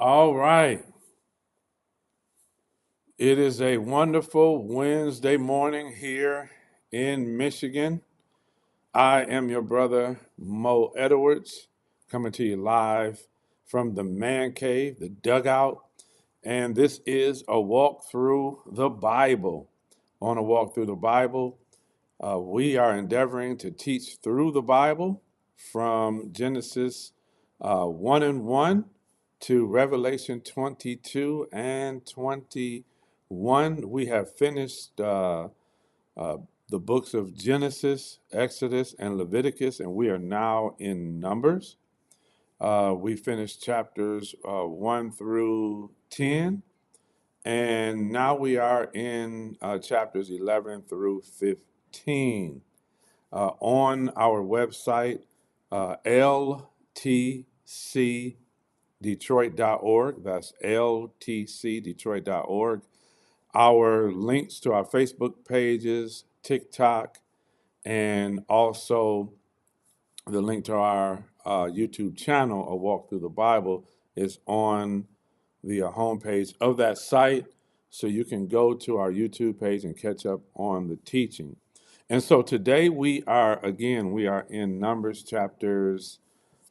All right. It is a wonderful Wednesday morning here in Michigan. I am your brother, Mo Edwards, coming to you live from the man cave, the dugout. And this is a walk through the Bible. On a walk through the Bible, we are endeavoring to teach through the Bible from Genesis 1 and 1 to Revelation 22 and 21. We have finished uh, the books of Genesis, Exodus, and Leviticus, and we are now in Numbers. We finished chapters 1 through 10, and now we are in chapters 11 through 15. On our website, ltcdetroit.org. That's ltcdetroit.org. Our links to our Facebook pages, TikTok, and also the link to our YouTube channel, A Walk Through the Bible, is on the homepage of that site. So you can go to our YouTube page and catch up on the teaching. And so today we are in Numbers chapters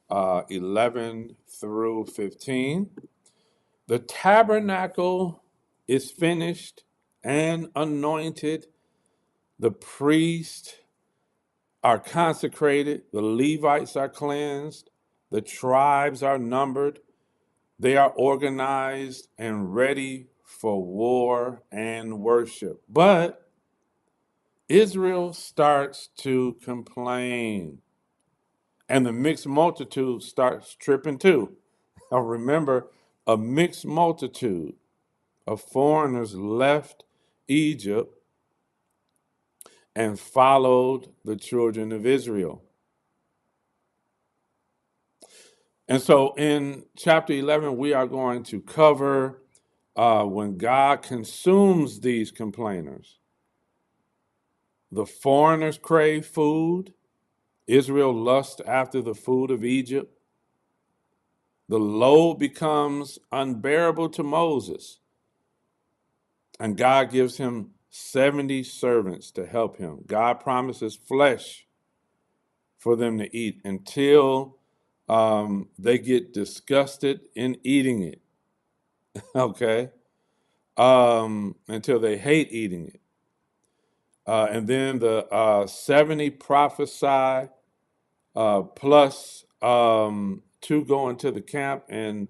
11 through 15. The tabernacle is finished and anointed. The priests are consecrated. The Levites are cleansed. The tribes are numbered. They are organized and ready for war and worship. But Israel starts to complain, and the mixed multitude starts tripping too. Now remember, a mixed multitude of foreigners left Egypt and followed the children of Israel. And so in chapter 11, we are going to cover when God consumes these complainers. The foreigners crave food. Israel lusts after the food of Egypt. The load becomes unbearable to Moses, and God gives him 70 servants to help him. God promises flesh for them to eat until they get disgusted in eating it, okay? Until they hate eating it. And then the 70 prophesy, plus two go into the camp and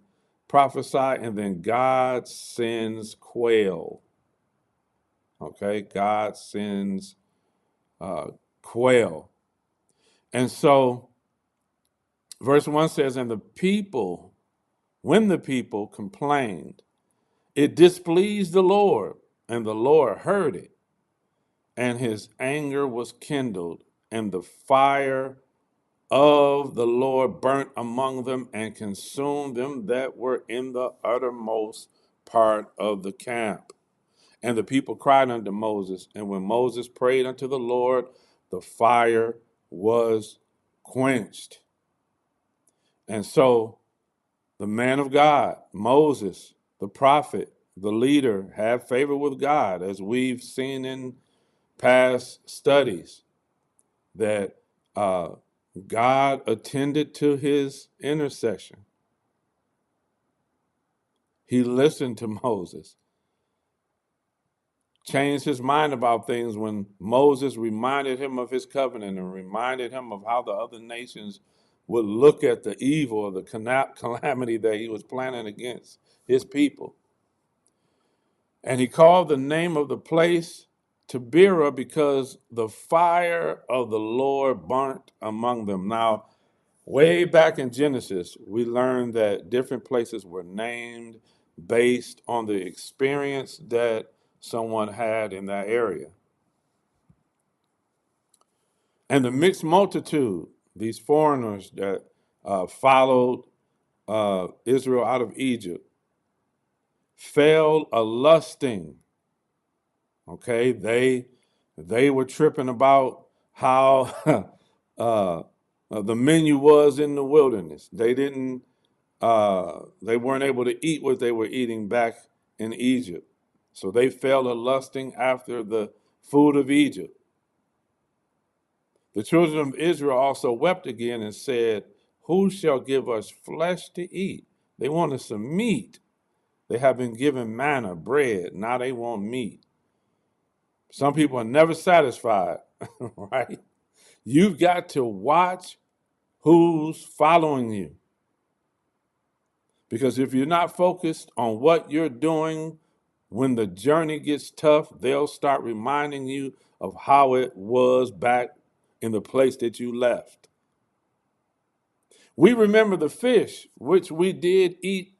prophesy, and then God sends quail. Okay, God sends quail. And so verse 1 says, and the people, when the people complained, it displeased the Lord, and the Lord heard it, and his anger was kindled, and the fire of the Lord burnt among them and consumed them that were in the uttermost part of the camp. And the people cried unto Moses, and when Moses prayed unto the Lord, the fire was quenched. And so the man of God, Moses, the prophet, the leader, had favor with God, as we've seen in past studies, that God attended to his intercession. He listened to Moses, changed his mind about things when Moses reminded him of his covenant and reminded him of how the other nations would look at the evil or the calamity that he was planning against his people. And he called the name of the place Taberah because the fire of the Lord burnt among them. Now, way back in Genesis, we learned that different places were named based on the experience that someone had in that area. And the mixed multitude, these foreigners that followed Israel out of Egypt, fell a lusting. Okay, they were tripping about how the menu was in the wilderness. They didn't They weren't able to eat what they were eating back in Egypt. So they fell to lusting after the food of Egypt. The children of Israel also wept again and said, "Who shall give us flesh to eat?" They wanted some meat. They have been given manna, bread. Now they want meat. Some people are never satisfied, right? You've got to watch who's following you. Because if you're not focused on what you're doing when the journey gets tough, they'll start reminding you of how it was back in the place that you left. We remember the fish which we did eat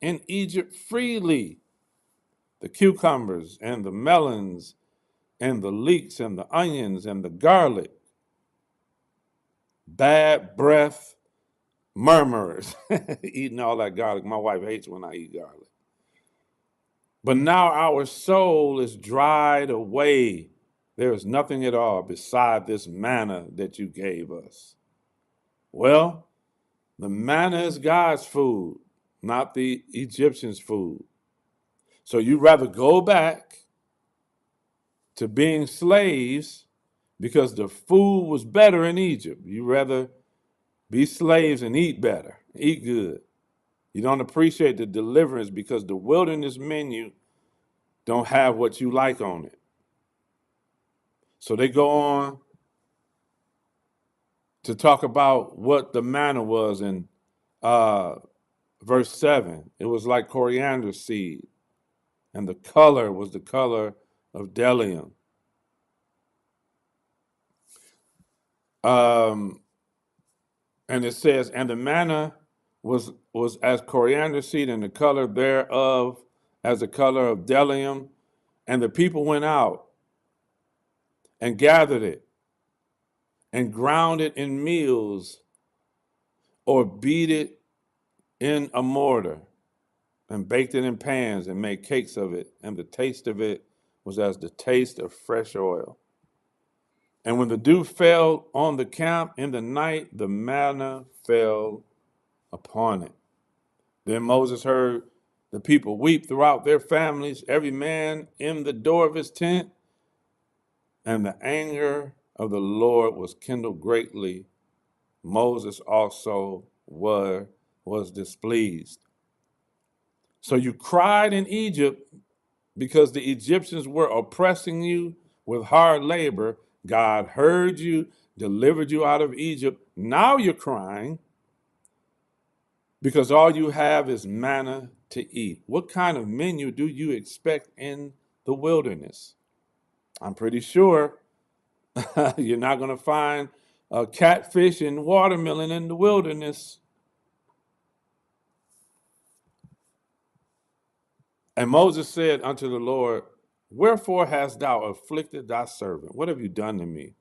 in Egypt freely, the cucumbers and the melons and the leeks and the onions and the garlic, bad breath murmurers, eating all that garlic. My wife hates when I eat garlic. But now our soul is dried away. There is nothing at all beside this manna that you gave us. Well, the manna is God's food, not the Egyptians' food. So you'd rather go back to being slaves because the food was better in Egypt. You'd rather be slaves and eat better, eat good. You don't appreciate the deliverance because the wilderness menu don't have what you like on it. So they go on to talk about what the manna was in verse 7. It was like coriander seed, and the color was the color of bdellium. Um, and it says, and the manna was as coriander seed, and the color thereof as the color of bdellium. And the people went out and gathered it and ground it in meals or beat it in a mortar and baked it in pans and made cakes of it. And the taste of it was as the taste of fresh oil. And when the dew fell on the camp in the night, the manna fell upon it. Then Moses heard the people weep throughout their families, every man in the door of his tent. And the anger of the Lord was kindled greatly. Moses also was displeased. So you cried in Egypt because the Egyptians were oppressing you with hard labor. God heard you, delivered you out of Egypt. Now you're crying because all you have is manna to eat. What kind of menu do you expect in the wilderness? I'm pretty sure you're not going to find catfish and watermelon in the wilderness. And Moses said unto the Lord, wherefore hast thou afflicted thy servant? What have you done to me?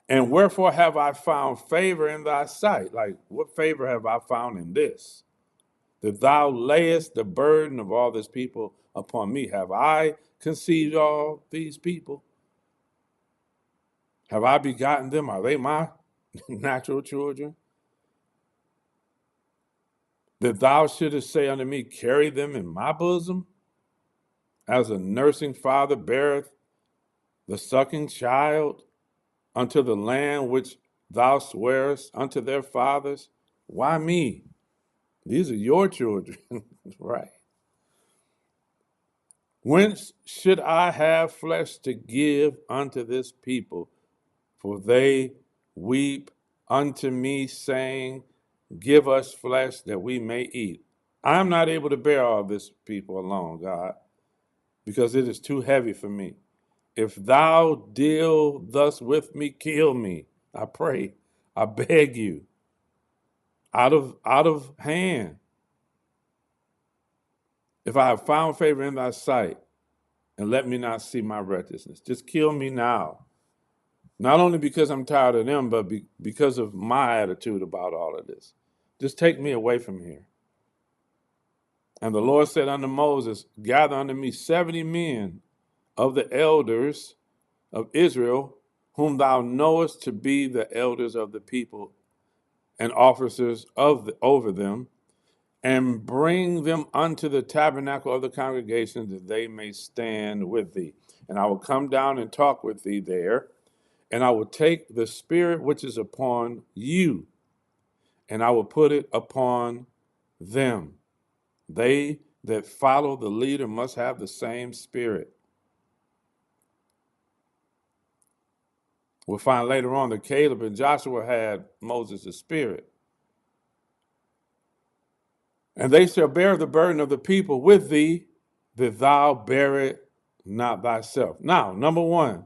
And wherefore have I found favor in thy sight? Like, what favor have I found in this? That thou layest the burden of all this people upon me. Have I conceived all these people? Have I begotten them? Are they my natural children? That thou shouldest say unto me, carry them in my bosom, as a nursing father beareth the sucking child unto the land which thou swearest unto their fathers. Why me? These are your children, right? Whence should I have flesh to give unto this people? For they weep unto me, saying, give us flesh that we may eat. I'm not able to bear all this people alone, God, because it is too heavy for me. If thou deal thus with me, kill me. I pray, I beg you, out of hand. If I have found favor in thy sight, and let me not see my righteousness. Just kill me now. Not only because I'm tired of them, but because of my attitude about all of this. Just take me away from here. And the Lord said unto Moses, gather unto me 70 men of the elders of Israel, whom thou knowest to be the elders of the people, and officers over them, and bring them unto the tabernacle of the congregation, that they may stand with thee. And I will come down and talk with thee there, and I will take the spirit which is upon you, and I will put it upon them. They that follow the leader must have the same spirit. We'll find later on that Caleb and Joshua had Moses' spirit. And they shall bear the burden of the people with thee, that thou bear it not thyself. Now, number one,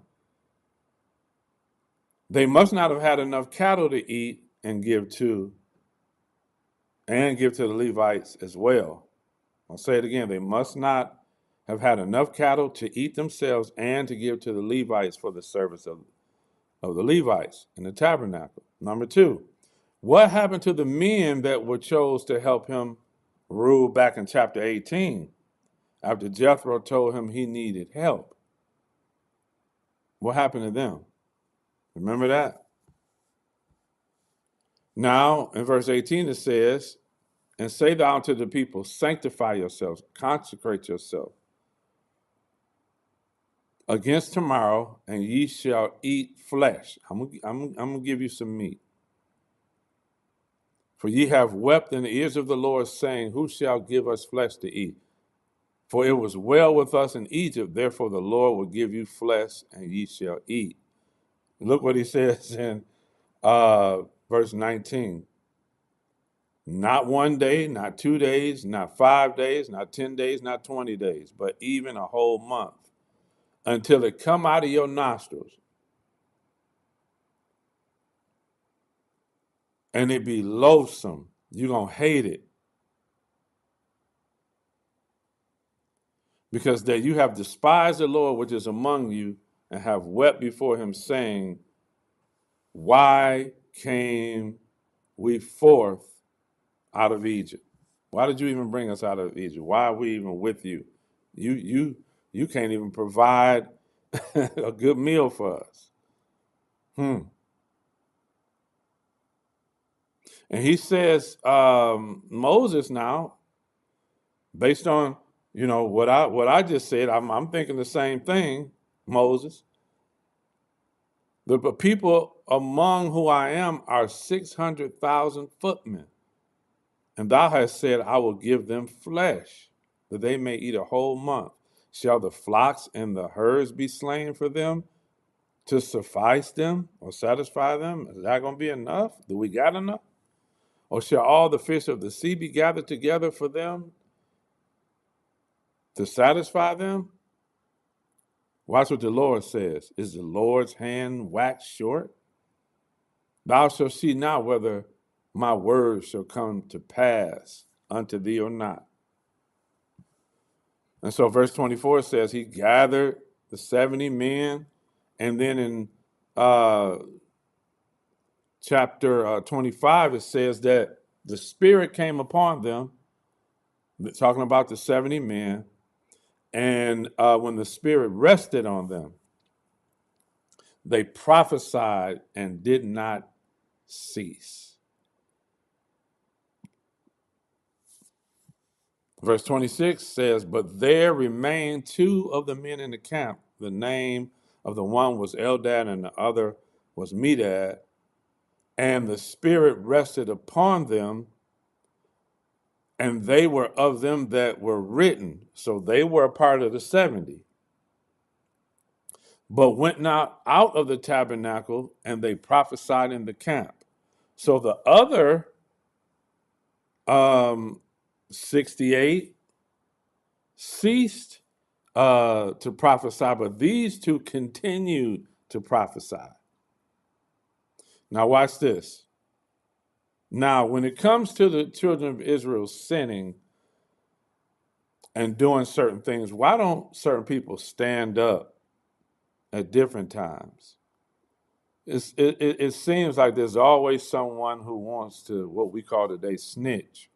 they must not have had enough cattle to eat and give to the Levites as well. I'll say it again. They must not have had enough cattle to eat themselves and to give to the Levites for the service of the Levites in the tabernacle. Number two, what happened to the men that were chose to help him rule back in chapter 18 after Jethro told him he needed help? What happened to them? Remember that? Now, in verse 18, it says, and say thou unto the people, sanctify yourselves, consecrate yourself against tomorrow, and ye shall eat flesh. I'm gonna give you some meat. For ye have wept in the ears of the Lord, saying, who shall give us flesh to eat? For it was well with us in Egypt, therefore the Lord will give you flesh, and ye shall eat. Look what he says in verse 19. Not 1 day, not 2 days, not 5 days, not 10 days, not 20 days, but even a whole month, until it come out of your nostrils, and it be loathsome. You're going to hate it. Because that you have despised the Lord which is among you, and have wept before him, saying, why came we forth out of Egypt? Why did you even bring us out of Egypt? Why are we even with you? You can't even provide a good meal for us. And he says, Moses now, based on what I just said, I'm thinking the same thing, Moses. The people among who I am are 600,000 footmen. And thou hast said, I will give them flesh, that they may eat a whole month. Shall the flocks and the herds be slain for them to suffice them or satisfy them? Is that going to be enough? Do we got enough? Or shall all the fish of the sea be gathered together for them to satisfy them? Watch what the Lord says. Is the Lord's hand waxed short? Thou shalt see now whether my words shall come to pass unto thee or not. And so verse 24 says he gathered the 70 men, and then in chapter 25 it says that the Spirit came upon them, talking about the 70 men, and when the Spirit rested on them, they prophesied and did not cease. Verse 26 says, but there remained 2 of the men in the camp. The name of the one was Eldad and the other was Medad. And the Spirit rested upon them, and they were of them that were written. So they were a part of the 70. But went not out of the tabernacle, and they prophesied in the camp. So the other 68 ceased to prophesy, but these 2 continued to prophesy. Now watch this. Now, when it comes to the children of Israel sinning and doing certain things, why don't certain people stand up at different times? It seems like there's always someone who wants to, what we call today, snitch,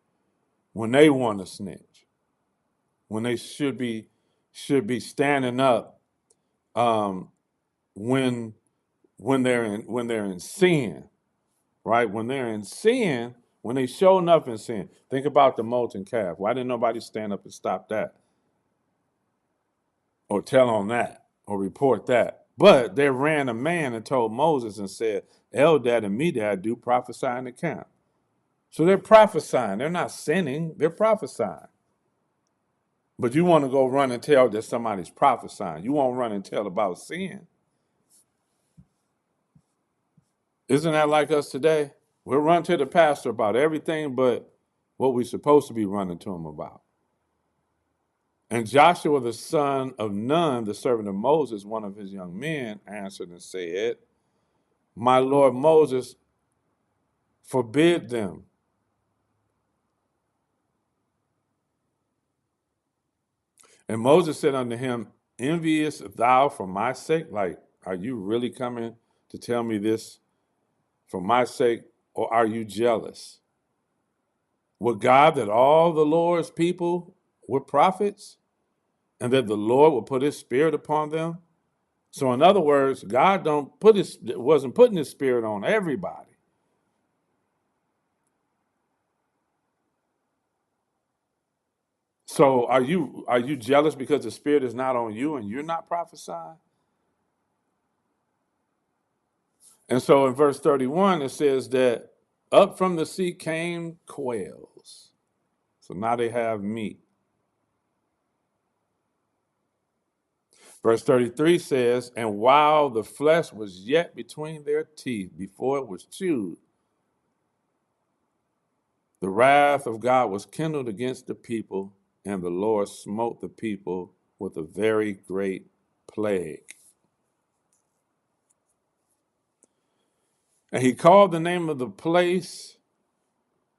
when they want to snitch, when they should be standing up when they're in sin, right? When they're in sin, when they show enough in sin. Think about the molten calf. Why didn't nobody stand up and stop that? Or tell on that? Or report that? But there ran a man and told Moses and said, Eldad and Medad do prophesy in the camp. So they're prophesying. They're not sinning. They're prophesying. But you want to go run and tell that somebody's prophesying. You won't run and tell about sin. Isn't that like us today? We'll run to the pastor about everything but what we're supposed to be running to him about. And Joshua, the son of Nun, the servant of Moses, one of his young men, answered and said, My Lord Moses, forbid them. And Moses said unto him, Envious thou for my sake? Like, are you really coming to tell me this for my sake, or are you jealous? Would God that all the Lord's people were prophets, and that the Lord would put his spirit upon them? So in other words, God wasn't putting his spirit on everybody. So are you jealous because the spirit is not on you and you're not prophesying? And so in verse 31, it says that up from the sea came quails. So now they have meat. Verse 33 says, And while the flesh was yet between their teeth, before it was chewed, the wrath of God was kindled against the people, and the Lord smote the people with a very great plague. And he called the name of the place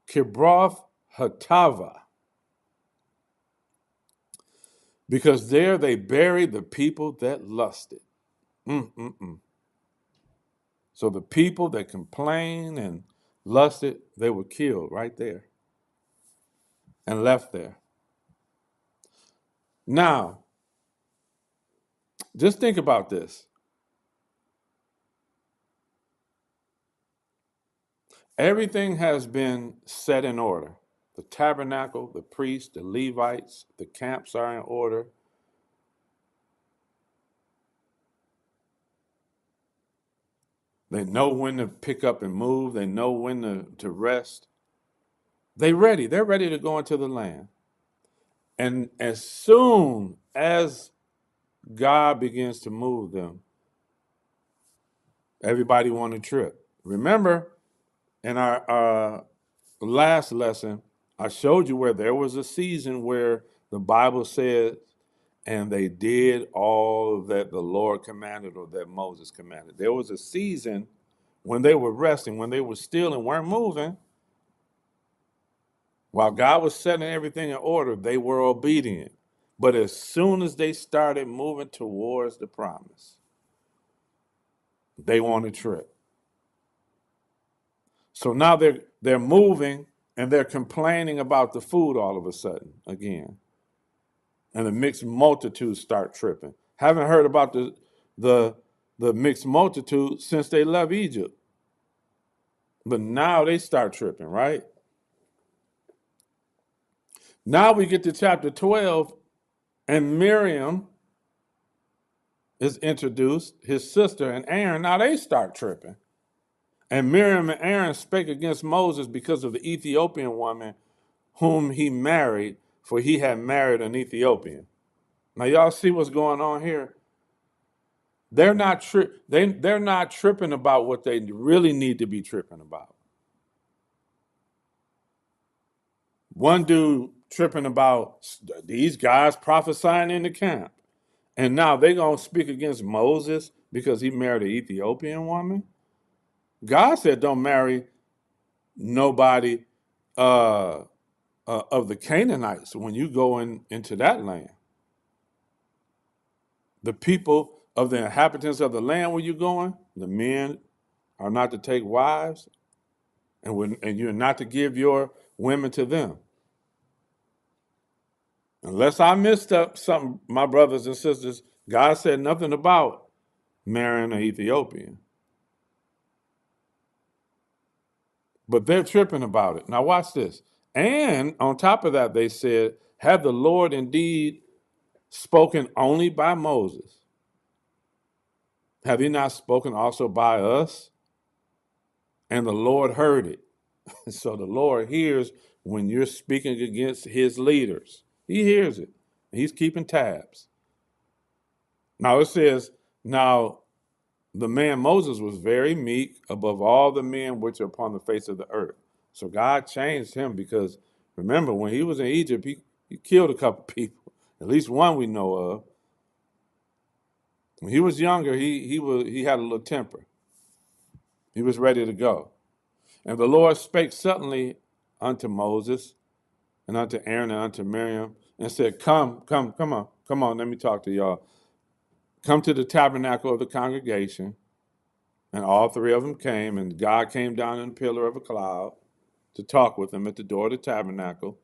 Kibroth Hatava, because there they buried the people that lusted. So the people that complained and lusted, they were killed right there and left there. Now, just think about this. Everything has been set in order. The tabernacle, the priests, the Levites, the camps are in order. They know when to pick up and move. They know when to rest. They're ready. They're ready to go into the land. And as soon as God begins to move them, everybody want to trip. Remember, in our last lesson, I showed you where there was a season where the Bible said, and they did all that the Lord commanded or that Moses commanded. There was a season when they were resting, when they were still and weren't moving. While God was setting everything in order, they were obedient. But as soon as they started moving towards the promise, they want to trip. So now they're moving and they're complaining about the food all of a sudden again. And the mixed multitude start tripping. Haven't heard about the mixed multitude since they left Egypt. But now they start tripping, right? Now we get to chapter 12, and Miriam is introduced, his sister, and Aaron. Now they start tripping. And Miriam and Aaron spake against Moses because of the Ethiopian woman whom he married, for he had married an Ethiopian. Now y'all see what's going on here? They're not they're not tripping about what they really need to be tripping about. One dude tripping about these guys prophesying in the camp. And now they're going to speak against Moses because he married an Ethiopian woman? God said don't marry nobody of the Canaanites when you go into that land. The people of the inhabitants of the land where you're going, the men are not to take wives, and you're not to give your women to them. Unless I missed up something, my brothers and sisters, God said nothing about marrying an Ethiopian. But they're tripping about it. Now watch this. And on top of that, they said, "Have the Lord indeed spoken only by Moses? Have he not spoken also by us?" And the Lord heard it. So the Lord hears when you're speaking against his leaders. He hears it. He's keeping tabs. Now it says, now the man Moses was very meek above all the men which are upon the face of the earth. So God changed him because remember, when he was in Egypt, he killed a couple people, at least one we know of. When he was younger, he had a little temper. He was ready to go. And the Lord spake suddenly unto Moses and unto Aaron and unto Miriam and said, come on, let me talk to y'all. Come to the tabernacle of the congregation. And all three of them came, and God came down in a pillar of a cloud to talk with them at the door of the tabernacle.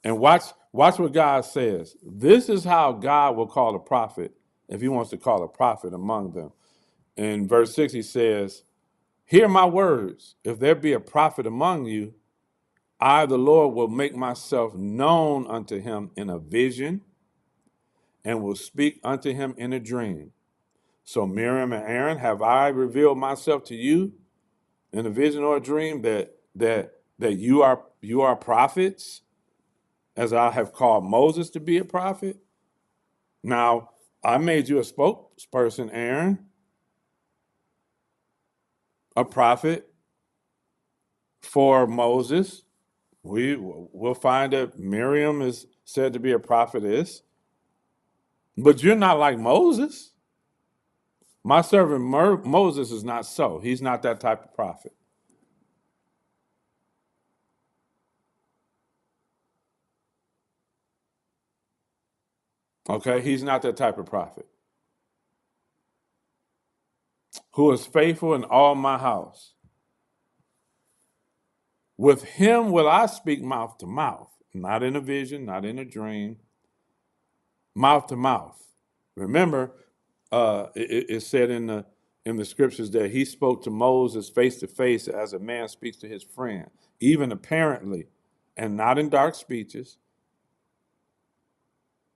And watch what God says. This is how God will call a prophet if he wants to call a prophet among them. In verse 6, he says, "Hear my words. If there be a prophet among you, I, the Lord, will make myself known unto him in a vision and will speak unto him in a dream. So Miriam and Aaron, have I revealed myself to you in a vision or a dream that you are prophets, as I have called Moses to be a prophet? Now I made you a spokesperson, Aaron, a prophet for Moses. We'll find that Miriam is said to be a prophetess, but you're not like Moses. My servant Moses is not so. He's not that type of prophet. Okay, he's not that type of prophet. Who is faithful in all my house. With him will I speak mouth to mouth, not in a vision, not in a dream, mouth to mouth. Remember, it said in the scriptures that he spoke to Moses face to face as a man speaks to his friend, even apparently, and not in dark speeches.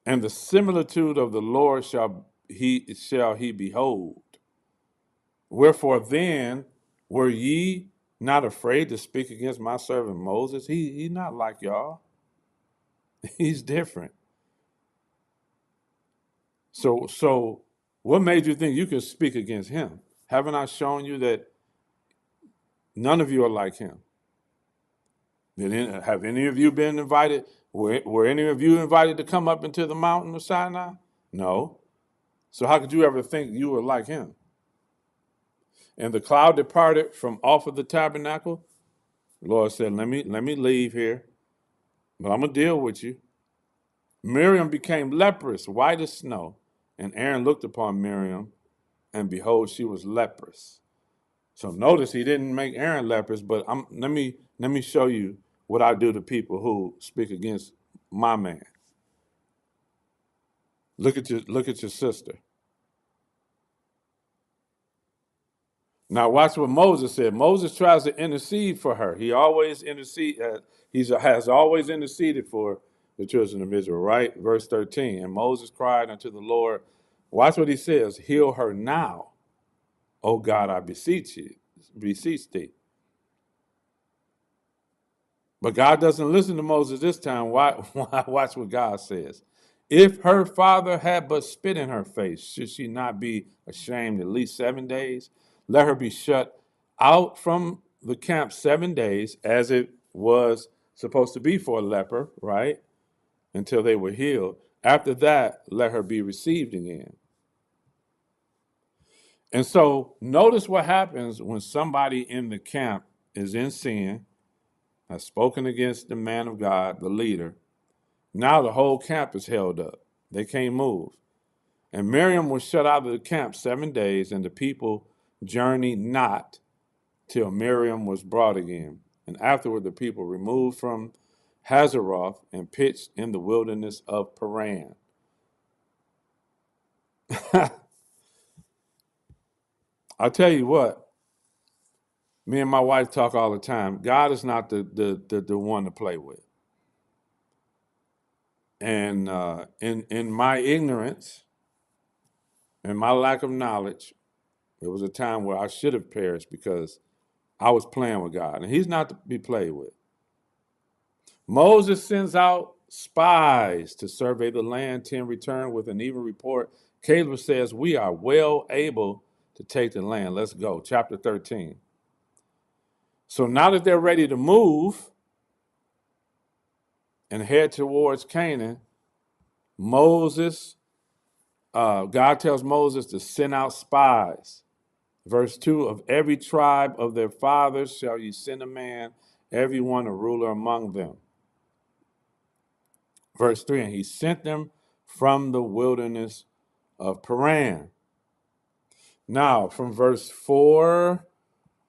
And the similitude of the Lord shall he behold. Wherefore then were ye not afraid to speak against my servant Moses? He's not like y'all. He's different. So what made you think you could speak against him? Haven't I shown you that none of you are like him? Have any of you been invited? Were any of you invited to come up into the mountain of Sinai? No. So how could you ever think you were like him? And the cloud departed from off of the tabernacle. The Lord said, let me leave here, but I'm gonna deal with you. Miriam became leprous, white as snow, and Aaron looked upon Miriam, and behold, she was leprous. So notice he didn't make Aaron leprous, but let me show you what I do to people who speak against my man. Look at your sister. Now watch what Moses said. Moses tries to intercede for her. He always has always interceded for the children of Israel, right? Verse 13. And Moses cried unto the Lord. Watch what he says. Heal her now, O God, I beseech thee. But God doesn't listen to Moses this time. Watch what God says. If her father had but spit in her face, should she not be ashamed at least 7 days? Let her be shut out from the camp 7 days, as it was supposed to be for a leper, right? Until they were healed. After that, let her be received again. And so notice what happens when somebody in the camp is in sin, has spoken against the man of God, the leader. Now the whole camp is held up. They can't move. And Miriam was shut out of the camp 7 days, and the people journeyed not till Miriam was brought again. And afterward the people removed from Hazeroth and pitched in the wilderness of Paran. I'll tell you what, Me and my wife talk all the time. God is not the one to play with. And in my ignorance and my lack of knowledge, there was a time where I should have perished because I was playing with God, and He's not to be played with. Moses sends out spies to survey the land. 10 return with an evil report. Caleb says, "We are well able to take the land. Let's go." Chapter 13. So now that they're ready to move and head towards Canaan, God tells Moses to send out spies. Verse 2, of every tribe of their fathers shall ye send a man, every one a ruler among them. Verse 3, and he sent them from the wilderness of Paran. Now, from verse 4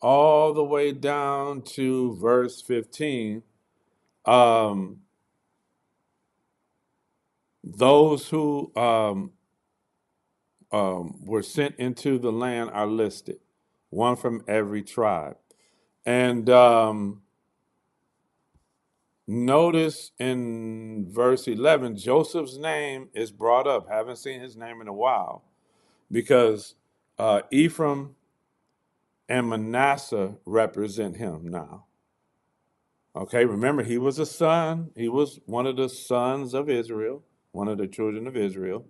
all the way down to verse 15, those who were sent into the land are listed, one from every tribe. And notice in verse 11, Joseph's name is brought up. Haven't seen his name in a while because Ephraim and Manasseh represent him now. Okay, remember, he was a son. He was one of the sons of Israel, one of the children of Israel.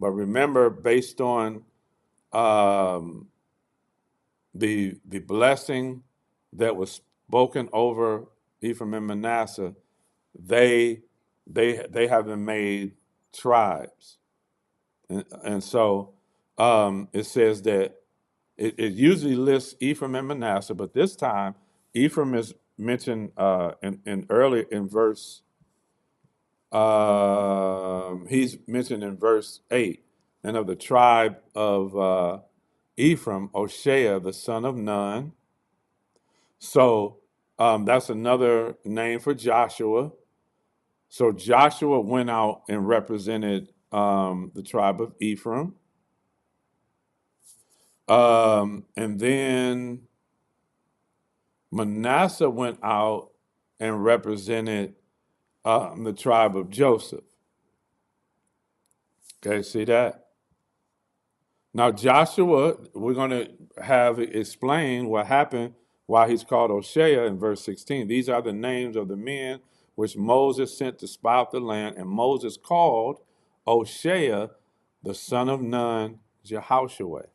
But remember, based on the blessing that was spoken over Ephraim and Manasseh, they have been made tribes, and so it says that it usually lists Ephraim and Manasseh, but this time Ephraim is mentioned in earlier in verse. He's mentioned in verse 8, and of the tribe of Ephraim, Oshea, the son of Nun. So that's another name for Joshua. So Joshua went out and represented the tribe of Ephraim. And then Manasseh went out and represented the tribe of Joseph. Okay, see that? Now, Joshua, we're going to have explain what happened why he's called Oshea in verse 16. These are the names of the men which Moses sent to spy out the land, and Moses called Oshea, the son of Nun, Jehoshua.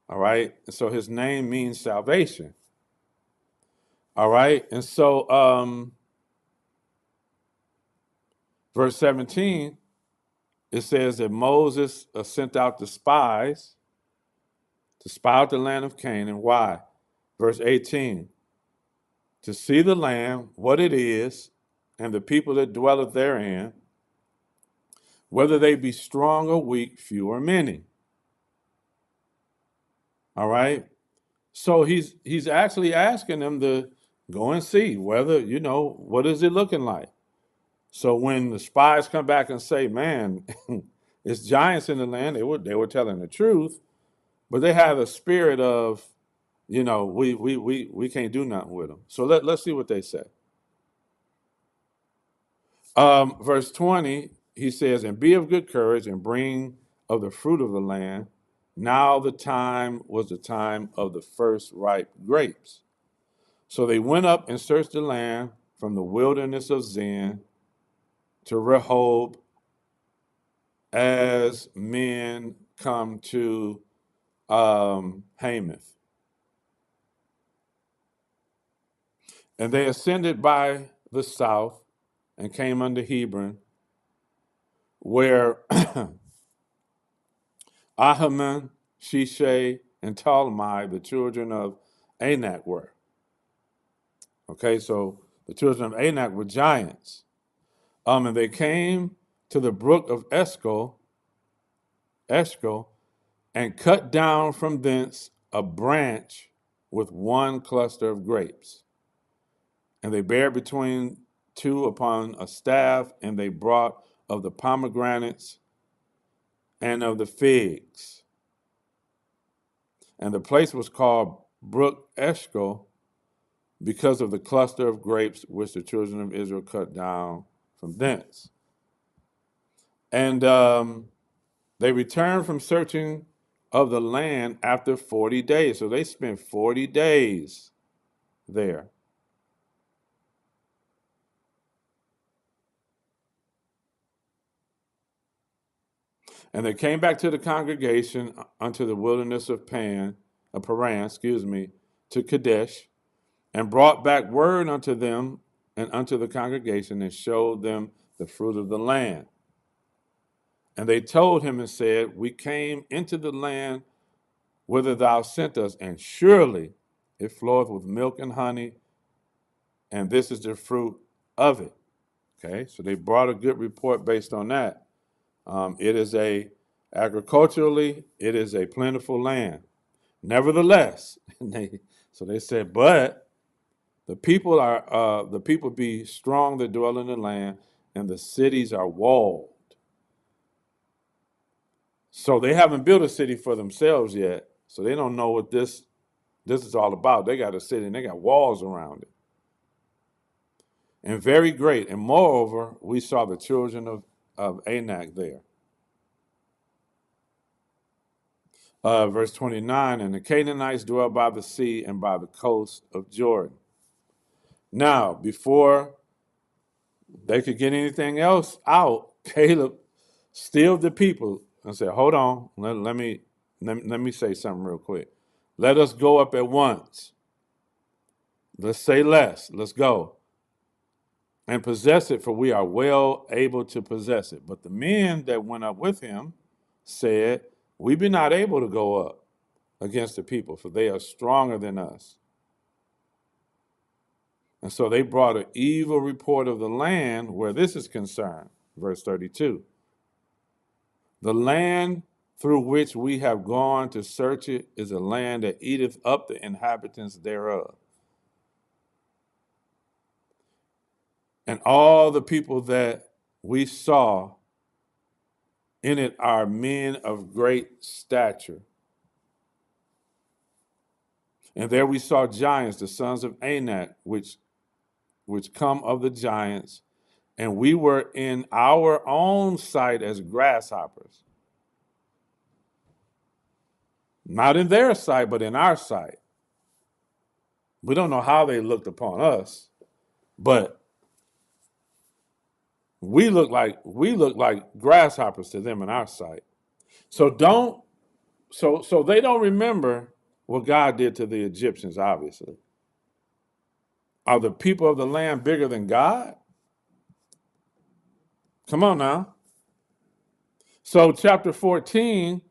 All right, so his name means salvation. All right, and so verse 17, it says that Moses sent out the spies to spy out the land of Canaan. Why? Verse 18, to see the land, what it is, and the people that dwelleth therein, whether they be strong or weak, few or many. All right? So he's actually asking them to go and see whether, what is it looking like? So when the spies come back and say, man, it's giants in the land, they were telling the truth, but they have a spirit of, we can't do nothing with them. So let's see what they say. Verse 20, he says, and be of good courage and bring of the fruit of the land. Now the time was the time of the first ripe grapes. So they went up and searched the land from the wilderness of Zin to Rehob, as men come to Hamath. And they ascended by the south and came unto Hebron, where Ahiman, Shishai, and Talmai, the children of Anak, were. Okay, so the children of Anak were giants. And they came to the brook of Eshcol, and cut down from thence a branch with one cluster of grapes. And they bare between two upon a staff, and they brought of the pomegranates and of the figs. And the place was called brook Eshcol, because of the cluster of grapes which the children of Israel cut down from thence. And they returned from searching of the land after 40 days. So they spent 40 days there. And they came back to the congregation unto the wilderness of Paran, to Kadesh, and brought back word unto them and unto the congregation, and showed them the fruit of the land. And they told him and said, we came into the land whither thou sent us, and surely it floweth with milk and honey, and this is the fruit of it. Okay, so they brought a good report based on that. Agriculturally, it is a plentiful land. Nevertheless, they said, but the people be strong that dwell in the land, and the cities are walled. So they haven't built a city for themselves yet. So they don't know what this is all about. They got a city and they got walls around it. And very great. And moreover, we saw the children of Anak there. Verse 29, and the Canaanites dwell by the sea and by the coast of Jordan. Now, before they could get anything else out, Caleb stilled the people and said, hold on, let me say something real quick. Let us go up at once. Let's say less. Let's go and possess it, for we are well able to possess it. But the men that went up with him said, we be not able to go up against the people, for they are stronger than us. And so they brought an evil report of the land where this is concerned. Verse 32. The land through which we have gone to search it is a land that eateth up the inhabitants thereof. And all the people that we saw in it are men of great stature. And there we saw giants, the sons of Anak, which come of the giants, and we were in our own sight as grasshoppers. Not in their sight, but in our sight. We don't know how they looked upon us, but we look like grasshoppers to them in our sight. So they don't remember what God did to the Egyptians, obviously. Are the people of the land bigger than God? Come on now. So chapter 14,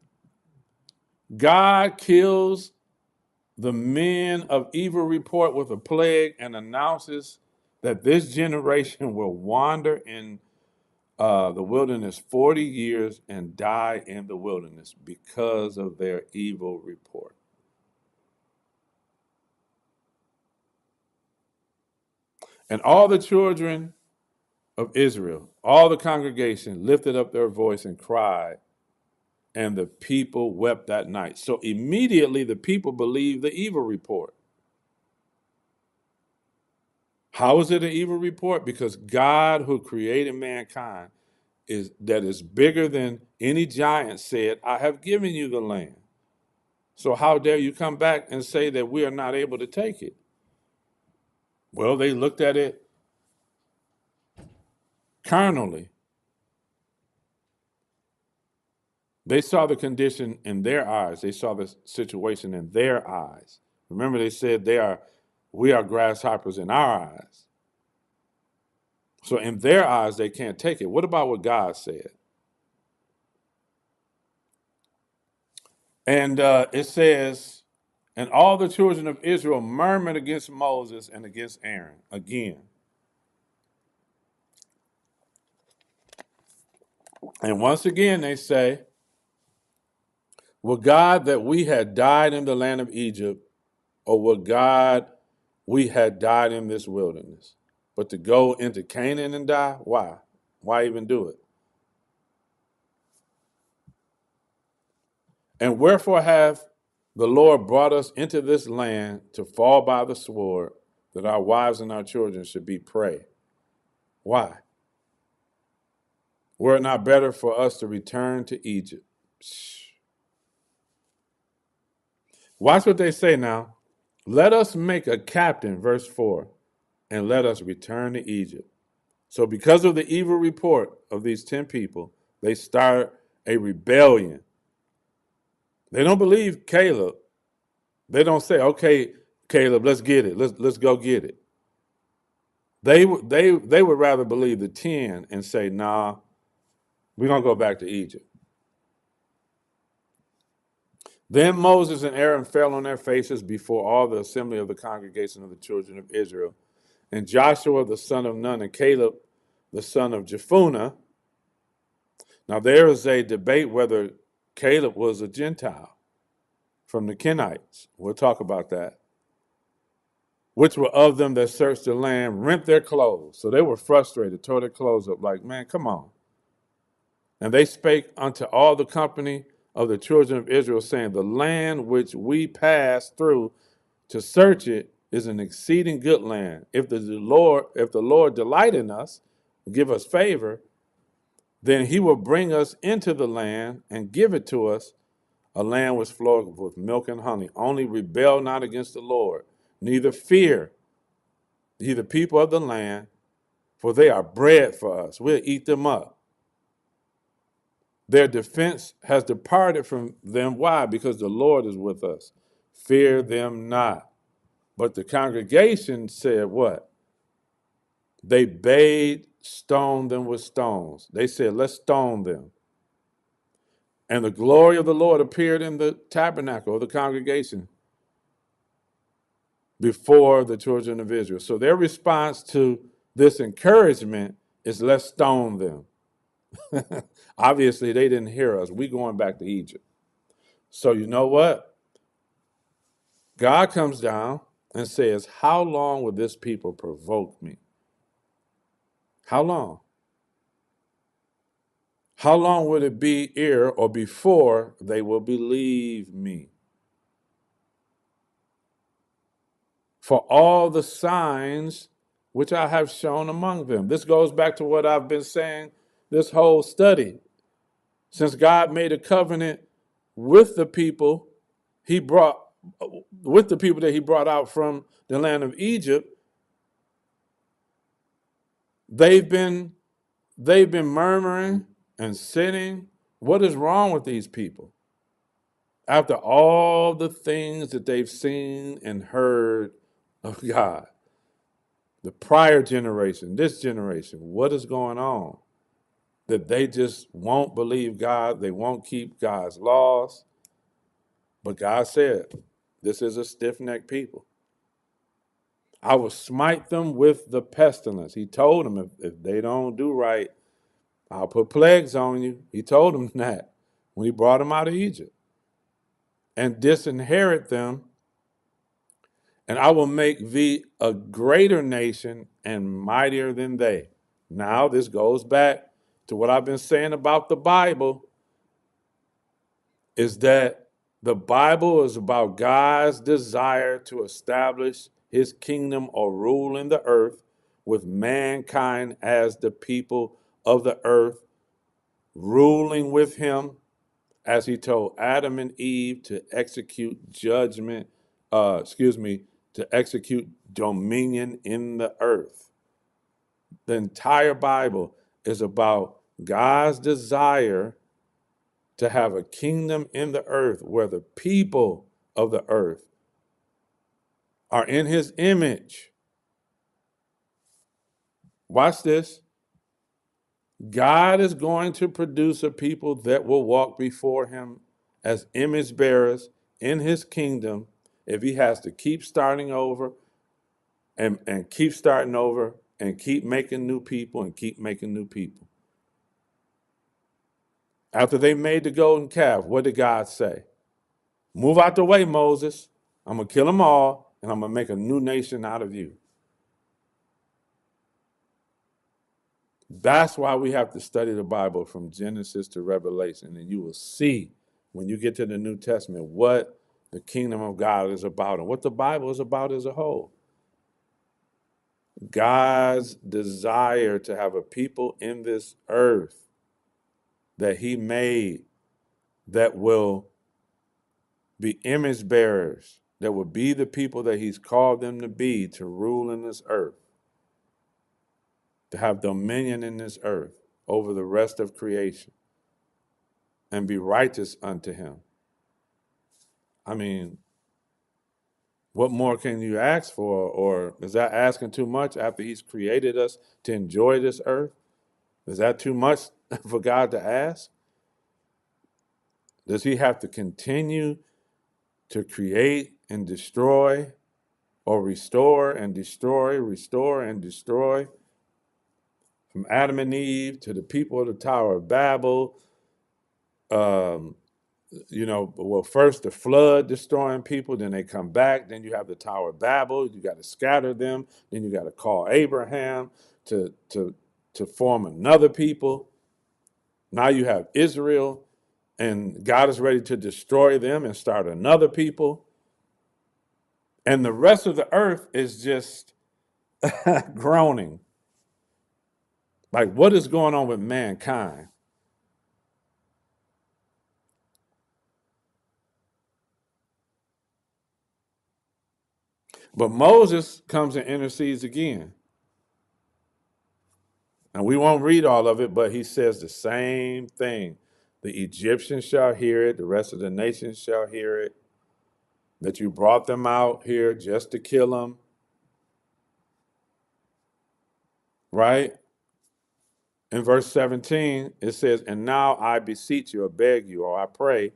God kills the men of evil report with a plague and announces that this generation will wander in the wilderness 40 years and die in the wilderness because of their evil report. And all the children of Israel, all the congregation lifted up their voice and cried, and the people wept that night. So immediately the people believed the evil report. How is it an evil report? Because God, who created mankind, is bigger than any giant, said, I have given you the land. So how dare you come back and say that we are not able to take it? Well, they looked at it carnally. They saw the condition in their eyes. They saw the situation in their eyes. Remember, they said we are grasshoppers in our eyes. So in their eyes, they can't take it. What about what God said? And it says, and all the children of Israel murmured against Moses and against Aaron again. And once again, they say, would God that we had died in the land of Egypt, or would God we had died in this wilderness? But to go into Canaan and die? Why? Why even do it? And wherefore have The Lord brought us into this land to fall by the sword, that our wives and our children should be prey. Why? Were it not better for us to return to Egypt? Watch what they say now. Let us make a captain, verse 4, and let us return to Egypt. So, because of the evil report of these 10 people, they start a rebellion. They don't believe Caleb. They don't say, okay, Caleb, let's get it. Let's go get it. They would rather believe the 10 and say, nah, we're going to go back to Egypt. Then Moses and Aaron fell on their faces before all the assembly of the congregation of the children of Israel. And Joshua, the son of Nun, and Caleb, the son of Jephunneh. Now, there is a debate whether Caleb was a Gentile from the Kenites. We'll talk about that. Which were of them that searched the land, rent their clothes. So they were frustrated, tore their clothes up, like, man, come on. And they spake unto all the company of the children of Israel, saying, the land which we passed through to search it is an exceeding good land. If the Lord delight in us, give us favor, then he will bring us into the land and give it to us, a land which floweth with milk and honey. Only rebel not against the Lord, neither fear ye the people of the land, for they are bread for us. We'll eat them up. Their defense has departed from them. Why? Because the Lord is with us. Fear them not. But the congregation said what? They bade stone them with stones. They said, let's stone them. And the glory of the Lord appeared in the tabernacle of the congregation before the children of Israel. So their response to this encouragement is, let's stone them. Obviously, they didn't hear us. We going back to Egypt. So you know what? God comes down and says, how long will this people provoke me? How long? How long will it be ere or before they will believe me? For all the signs which I have shown among them. This goes back to what I've been saying this whole study. Since God made a covenant with the people with the people that he brought out from the land of Egypt, they've been murmuring and sinning. What is wrong with these people? After all the things that they've seen and heard of God, the prior generation, this generation, what is going on? That they just won't believe God, they won't keep God's laws. But God said, this is a stiff-necked people. I will smite them with the pestilence. He told them, if they don't do right, I'll put plagues on you. He told them that when he brought them out of Egypt. And disinherit them, and I will make thee a greater nation and mightier than they. Now, this goes back to what I've been saying about the Bible, is that the Bible is about God's desire to establish his kingdom or rule in the earth with mankind as the people of the earth, ruling with him, as he told Adam and Eve to execute to execute dominion in the earth. The entire Bible is about God's desire to have a kingdom in the earth where the people of the earth are in his image. Watch this. God is going to produce a people that will walk before him as image bearers in his kingdom if he has to keep starting over and keep starting over and keep making new people and keep making new people. After they made the golden calf, what did God say? Move out the way, Moses. I'm going to kill them all, and I'm going to make a new nation out of you. That's why we have to study the Bible from Genesis to Revelation, and you will see when you get to the New Testament what the kingdom of God is about and what the Bible is about as a whole. God's desire to have a people in this earth that he made that will be image bearers, that will be the people that he's called them to be, to rule in this earth, to have dominion in this earth over the rest of creation and be righteous unto him. I mean, what more can you ask for? Or is that asking too much after he's created us to enjoy this earth? Is that too much for God to ask? Does he have to continue to create and destroy, or restore and destroy, restore and destroy? From Adam and Eve to the people of the Tower of Babel, um, well, first the flood destroying people, then they come back, then you have the Tower of Babel, you got to scatter them, then you got to call Abraham to form another people. Now you have Israel, and God is ready to destroy them and start another people. And the rest of the earth is just groaning. Like, what is going on with mankind? But Moses comes and intercedes again. And we won't read all of it, but he says the same thing. The Egyptians shall hear it, the rest of the nations shall hear it, that you brought them out here just to kill them. Right? In verse 17, it says, "And now I beseech you, or beg you, or I pray,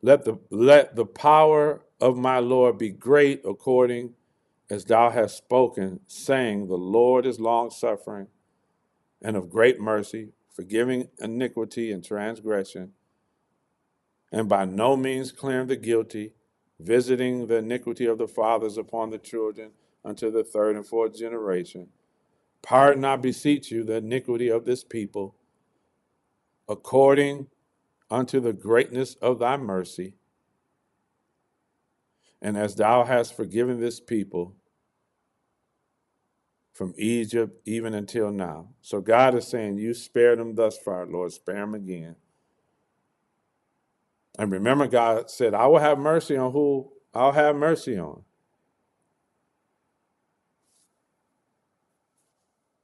let the power of my Lord be great according as thou hast spoken, saying, the Lord is long suffering and of great mercy, forgiving iniquity and transgression, and by no means clearing the guilty, visiting the iniquity of the fathers upon the children unto the third and fourth generation. Pardon, I beseech you, the iniquity of this people, according unto the greatness of thy mercy, and as thou hast forgiven this people from Egypt even until now." So God is saying, you spared them thus far, Lord, spare them again. And remember, God said, I will have mercy on who I'll have mercy on.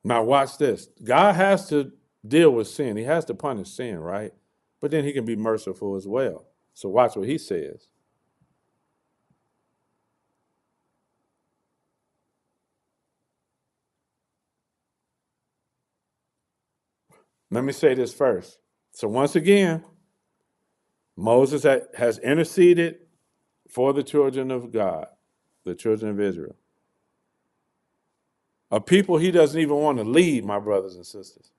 Now watch this. God has to deal with sin. He has to punish sin, right? But then he can be merciful as well. So watch what he says. Let me say this first. So once again, Moses has interceded for the children of God, the children of Israel. A people he doesn't even want to lead, my brothers and sisters.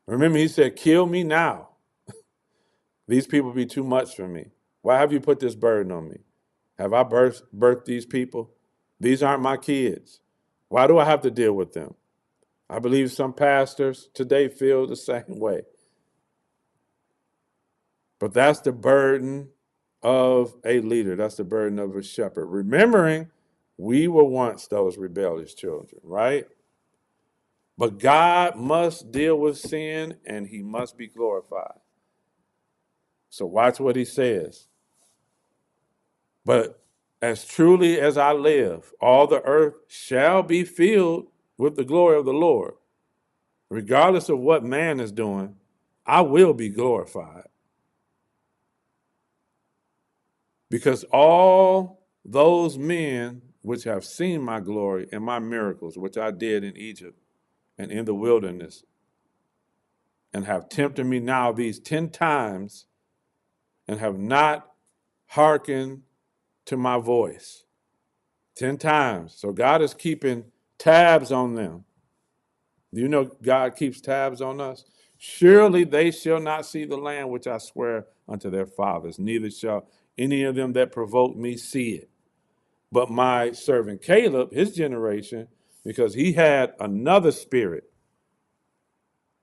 Remember, he said, kill me now. These people be too much for me. Why have you put this burden on me? Have I birthed these people? These aren't my kids. Why do I have to deal with them? I believe some pastors today feel the same way. But that's the burden of a leader. That's the burden of a shepherd. Remembering we were once those rebellious children, right? But God must deal with sin and he must be glorified. So watch what he says. But as truly as I live, all the earth shall be filled with the glory of the Lord. Regardless of what man is doing, I will be glorified. Because all those men which have seen my glory and my miracles, which I did in Egypt and in the wilderness, and have tempted me now these 10 times, and have not hearkened to my voice. 10 times. So God is keeping tabs on them. Do you know God keeps tabs on us? Surely they shall not see the land which I swear unto their fathers, neither shall any of them that provoke me see it. But my servant Caleb, his generation, because he had another spirit,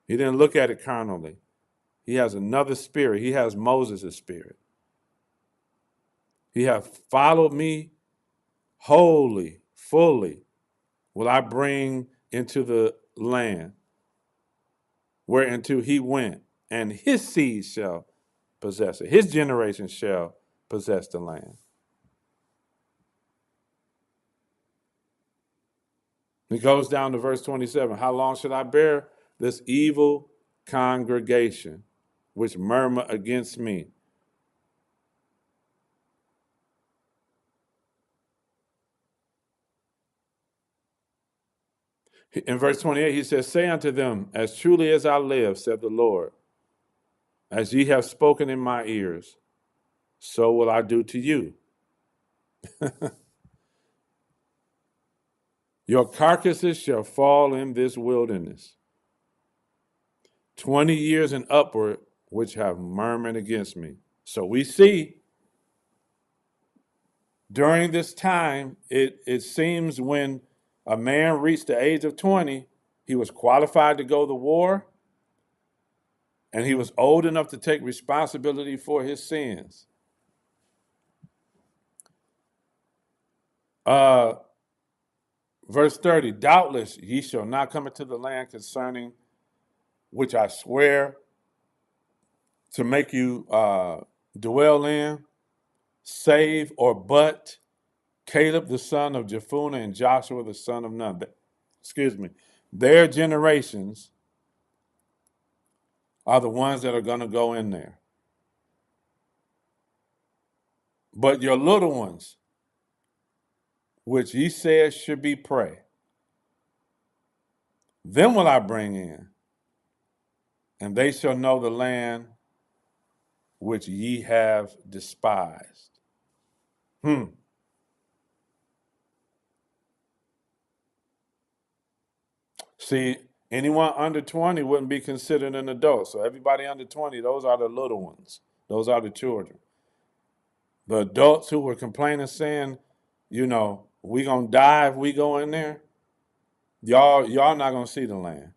he didn't look at it carnally. He has another spirit. He has Moses' spirit. He hath followed me wholly, fully, will I bring into the land whereinto he went, and his seed shall possess it. His generation shall possess the land. He goes down to verse 27. How long should I bear this evil congregation which murmur against me? In verse 28, he says, say unto them, as truly as I live, said the Lord, as ye have spoken in my ears, so will I do to you. Your carcasses shall fall in this wilderness, 20 years and upward, which have murmured against me. So we see during this time, it seems when a man reached the age of 20, he was qualified to go to war, and he was old enough to take responsibility for his sins. Uh, Verse 30, doubtless ye shall not come into the land concerning which I swear to make you dwell in, save or but Caleb the son of Jephunneh and Joshua the son of Nun. Excuse me. Their generations are the ones that are going to go in there. But your little ones, which ye said should be prey, them will I bring in, and they shall know the land which ye have despised. Hmm. See, anyone under 20 wouldn't be considered an adult. So everybody under 20, those are the little ones. Those are the children. The adults who were complaining, saying, we gonna die if we go in there, y'all not gonna see the land.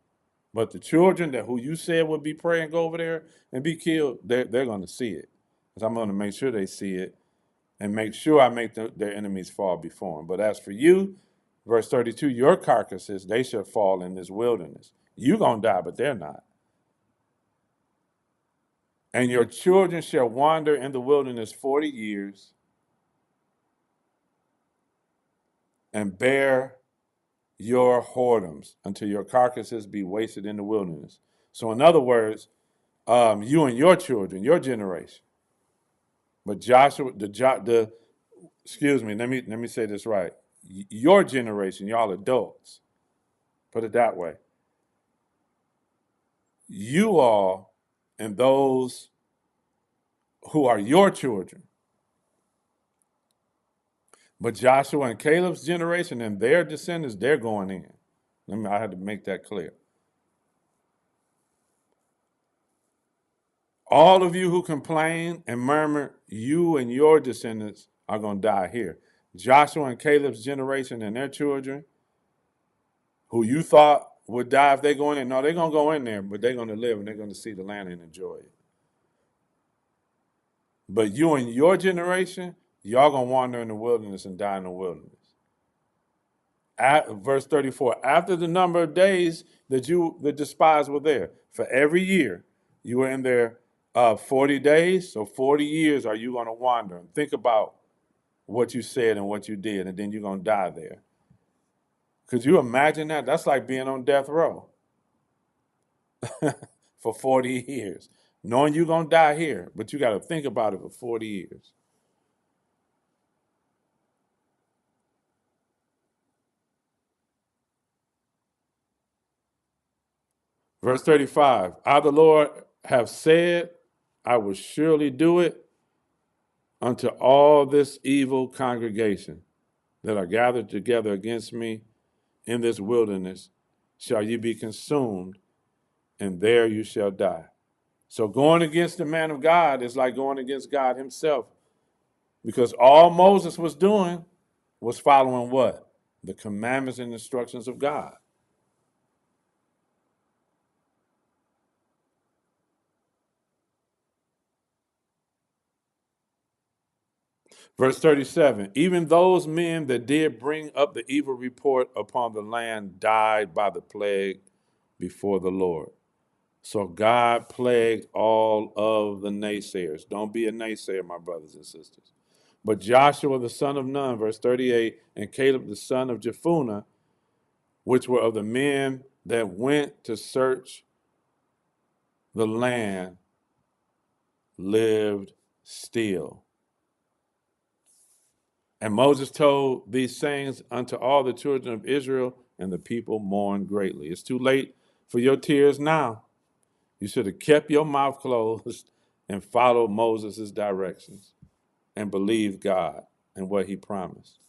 But the children that who you said would be praying go over there and be killed, they're gonna see it. Because I'm gonna make sure they see it and make sure I make their enemies fall before them. But as for you, verse 32, your carcasses, they shall fall in this wilderness. You gonna die, but they're not. And your children shall wander in the wilderness 40 years and bear your whoredoms until your carcasses be wasted in the wilderness. So in other words, you and your children, your generation. But Joshua, excuse me, let me say this right. Your generation, y'all adults, put it that way. You all and those who are your children. But Joshua and Caleb's generation and their descendants, they're going in. I had to make that clear. All of you who complain and murmur, you and your descendants are going to die here. Joshua and Caleb's generation and their children, who you thought would die if they go in there, no, they're going to go in there, but they're going to live and they're going to see the land and enjoy it. But you and your generation, y'all going to wander in the wilderness and die in the wilderness. Verse 34, after the number of days that the despised were there, for every year you were in there 40 days, so 40 years are you going to wander. And think about what you said and what you did, and then you're going to die there. Could you imagine that? That's like being on death row for 40 years, knowing you're going to die here, but you got to think about it for 40 years. Verse 35, I, the Lord, have said, I will surely do it unto all this evil congregation that are gathered together against me in this wilderness shall you be consumed, and there you shall die. So going against the man of God is like going against God himself, because all Moses was doing was following what? The commandments and instructions of God. Verse 37, even those men that did bring up the evil report upon the land died by the plague before the Lord. So God plagued all of the naysayers. Don't be a naysayer, my brothers and sisters. But Joshua the son of Nun, verse 38, and Caleb the son of Jephunneh, which were of the men that went to search the land, lived still. And Moses told these sayings unto all the children of Israel, and the people mourned greatly. It's too late for your tears now. You should have kept your mouth closed and followed Moses' directions and believed God and what he promised.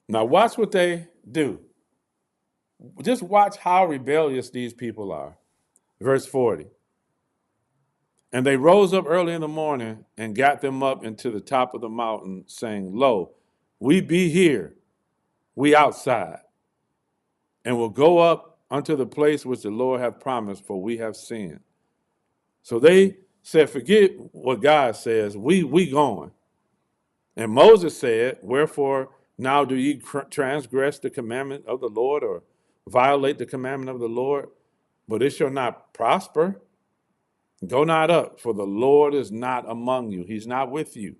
Now, watch what they do. Just watch how rebellious these people are. Verse 40. And they rose up early in the morning and got them up into the top of the mountain, saying, Lo, we be here, we outside, and will go up unto the place which the Lord hath promised, for we have sinned. So they said, forget what God says, we going. And Moses said, wherefore now do ye transgress the commandment of the Lord, or violate the commandment of the Lord? But it shall not prosper. Go not up, for the Lord is not among you. He's not with you.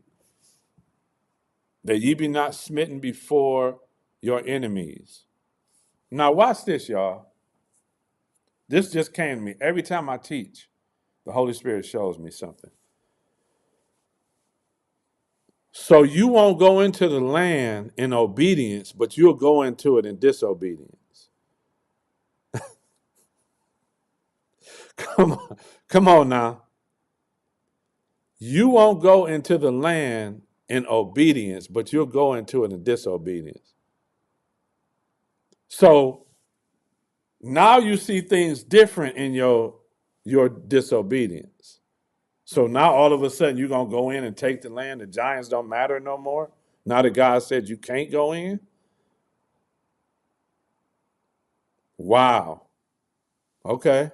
That ye be not smitten before your enemies. Now watch this, y'all. This just came to me. Every time I teach, the Holy Spirit shows me something. So you won't go into the land in obedience, but you'll go into it in disobedience. Come on, come on now. You won't go into the land in obedience, but you'll go into it in disobedience. So now you see things different in your disobedience. So now all of a sudden you're gonna go in and take the land. The giants don't matter no more. Now that God said you can't go in. Wow. Okay.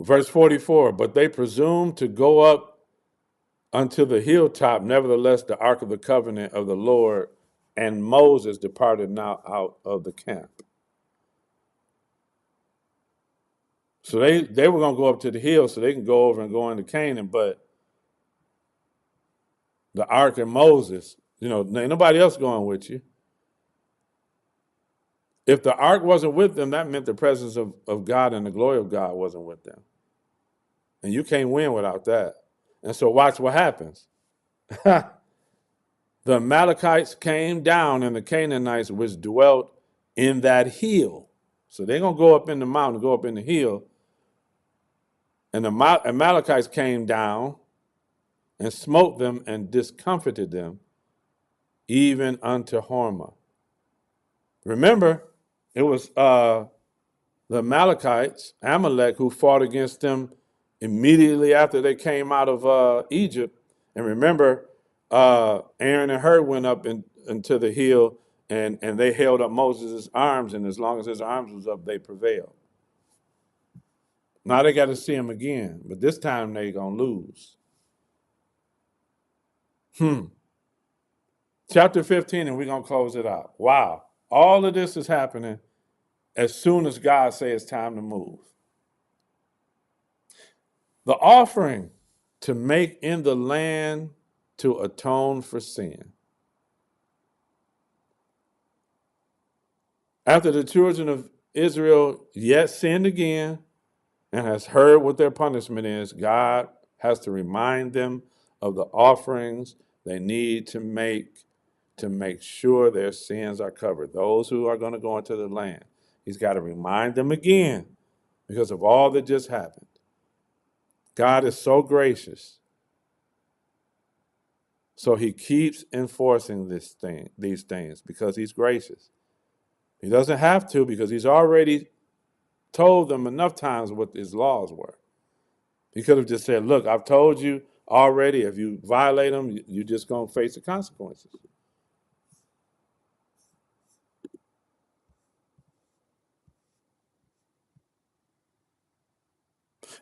Verse 44, but they presumed to go up unto the hilltop. Nevertheless, the ark of the covenant of the Lord and Moses departed now out of the camp. So they were going to go up to the hill so they can go over and go into Canaan, but the ark and Moses, ain't nobody else going with you. If the ark wasn't with them, that meant the presence of God and the glory of God wasn't with them. And you can't win without that. And so watch what happens. The Amalekites came down and the Canaanites which dwelt in that hill. So they're going to go up in the mountain, go up in the hill. And the Amalekites came down and smote them and discomfited them, even unto Hormah. Remember, it was the Amalekites, Amalek, who fought against them immediately after they came out of Egypt. And remember, Aaron and Hur went up into the hill and they held up Moses' arms, and as long as his arms was up, they prevailed. Now they got to see him again, but this time they're going to lose. Chapter 15, and we're going to close it out. Wow. All of this is happening as soon as God says it's time to move. The offering to make in the land to atone for sin. After the children of Israel yet sinned again and has heard what their punishment is, God has to remind them of the offerings they need to make sure their sins are covered. Those who are going to go into the land, he's got to remind them again because of all that just happened. God is so gracious. So he keeps enforcing these things because he's gracious. He doesn't have to because he's already told them enough times what his laws were. He could have just said, look, I've told you already, if you violate them, you're just going to face the consequences.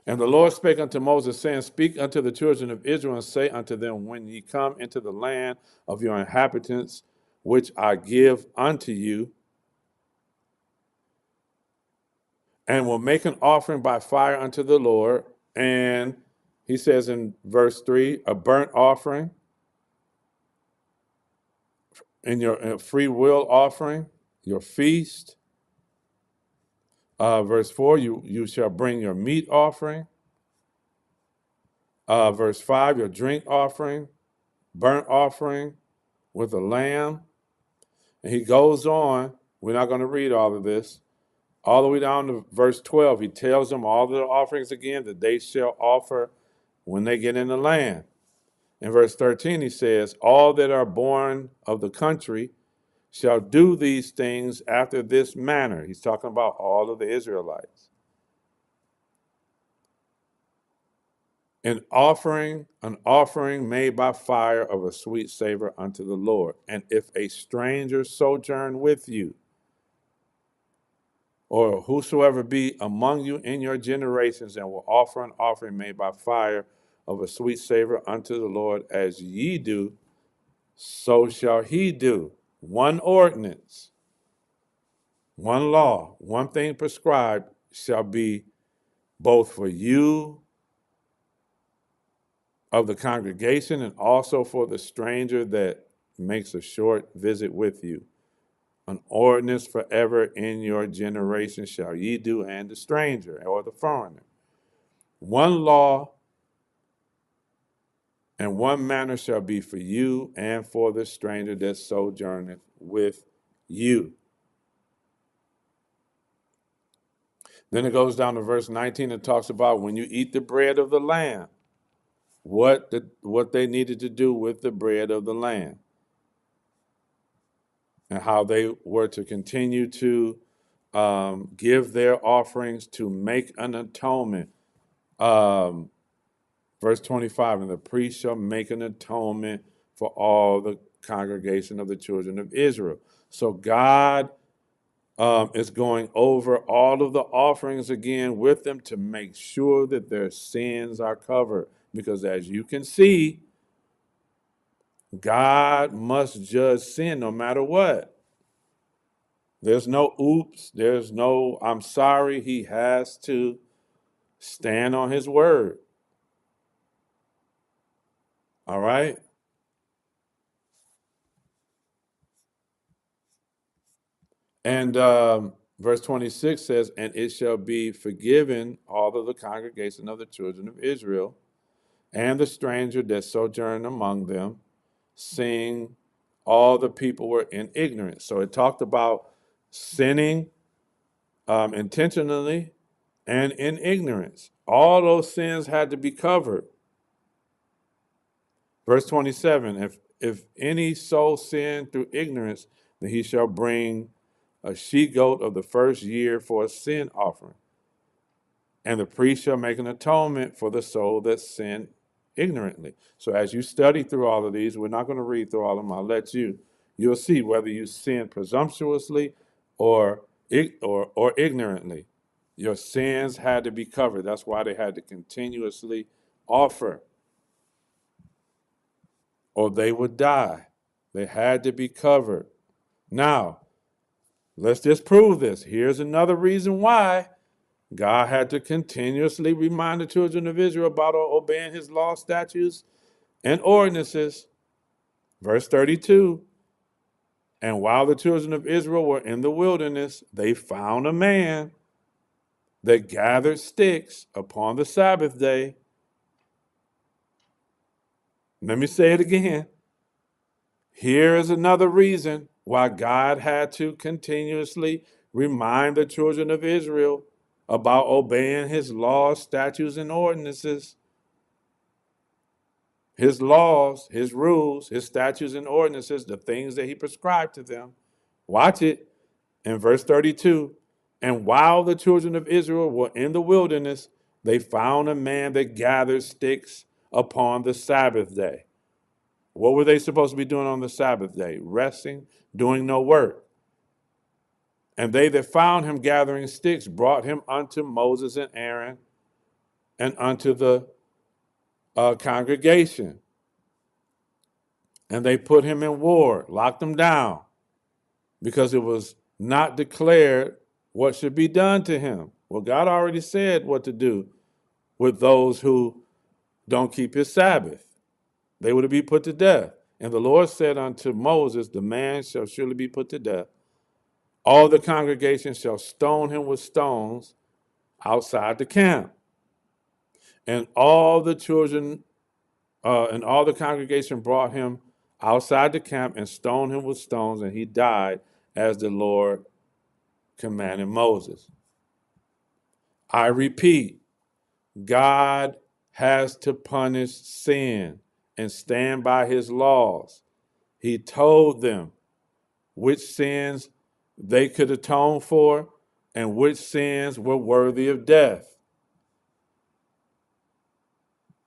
And the Lord spake unto Moses, saying, Speak unto the children of Israel, and say unto them, When ye come into the land of your inhabitants, which I give unto you, and will make an offering by fire unto the Lord. And he says in verse 3, a burnt offering, and your free will offering, your feast. Verse 4, you shall bring your meat offering. Verse 5, your drink offering, burnt offering with a lamb. And he goes on. We're not going to read all of this. All the way down to verse 12, he tells them all the offerings again that they shall offer when they get in the land. In verse 13, he says, All that are born of the country shall do these things after this manner. He's talking about all of the Israelites. An offering made by fire of a sweet savor unto the Lord. And if a stranger sojourn with you, or whosoever be among you in your generations, and will offer an offering made by fire of a sweet savor unto the Lord, as ye do, so shall he do. One ordinance, one law, one thing prescribed shall be both for you of the congregation and also for the stranger that makes a short visit with you. An ordinance forever in your generation shall ye do, and the stranger or the foreigner. One law and one manner shall be for you and for the stranger that sojourneth with you. Then it goes down to verse 19 and talks about when you eat the bread of the land, what they needed to do with the bread of the land, and how they were to continue to give their offerings to make an atonement. Verse 25, and the priest shall make an atonement for all the congregation of the children of Israel. So God is going over all of the offerings again with them to make sure that their sins are covered. Because as you can see, God must judge sin no matter what. There's no oops. There's no I'm sorry. He has to stand on his word. All right? And verse 26 says, And it shall be forgiven all of the congregation of the children of Israel, and the stranger that sojourn among them, seeing all the people were in ignorance. So it talked about sinning intentionally and in ignorance. All those sins had to be covered. Verse 27, if any soul sin through ignorance, then he shall bring a she-goat of the first year for a sin offering. And the priest shall make an atonement for the soul that sinned ignorantly. So as you study through all of these, we're not going to read through all of them. I'll let you'll see whether you sin presumptuously or ignorantly. Your sins had to be covered. That's why they had to continuously offer, or they would die. They had to be covered. Now, let's just prove this. Here's another reason why God had to continuously remind the children of Israel about obeying his law, statutes, and ordinances. Verse 32, and while the children of Israel were in the wilderness, they found a man that gathered sticks upon the Sabbath day. Let me say it again. Here is another reason why God had to continuously remind the children of Israel about obeying his laws, statutes, and ordinances. His laws, his rules, his statutes and ordinances, the things that he prescribed to them. Watch it in verse 32. And while the children of Israel were in the wilderness, they found a man that gathered sticks upon the Sabbath day. What were they supposed to be doing on the Sabbath day? Resting, doing no work. And they that found him gathering sticks brought him unto Moses and Aaron and unto the congregation. And they put him in ward, locked him down, because it was not declared what should be done to him. Well, God already said what to do with those who don't keep his Sabbath. They were to be put to death. And the Lord said unto Moses, the man shall surely be put to death. All the congregation shall stone him with stones outside the camp. And all the children and all the congregation brought him outside the camp and stoned him with stones, and he died as the Lord commanded Moses. I repeat, God has to punish sin and stand by his laws. He told them which sins they could atone for and which sins were worthy of death.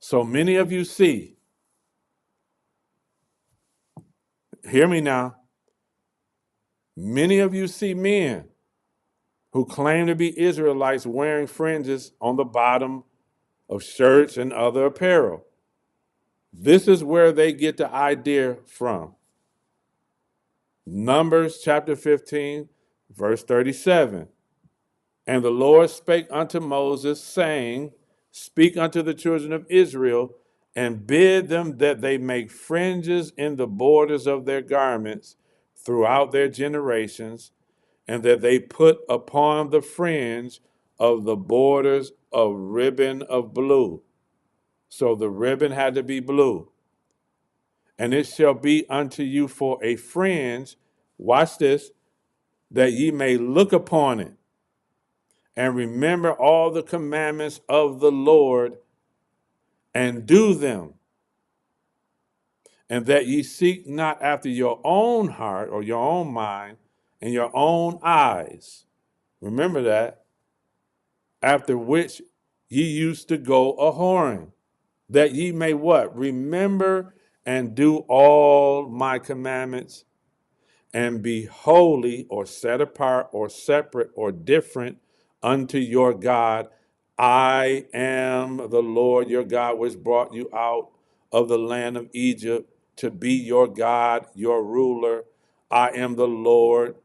So many of you see, hear me now, many of you see men who claim to be Israelites wearing fringes on the bottom of shirts and other apparel. This is where they get the idea from. Numbers chapter 15, verse 37. And the Lord spake unto Moses, saying, Speak unto the children of Israel, and bid them that they make fringes in the borders of their garments throughout their generations, and that they put upon the fringe of the borders a ribbon of blue. So the ribbon had to be blue. And it shall be unto you for a fringe, watch this, that ye may look upon it and remember all the commandments of the Lord and do them, and that ye seek not after your own heart or your own mind and your own eyes. Remember that. After which ye used to go a whoring, that ye may what? Remember and do all my commandments and be holy or set apart or separate or different unto your God. I am the Lord your God, which brought you out of the land of Egypt to be your God, your ruler. I am the Lord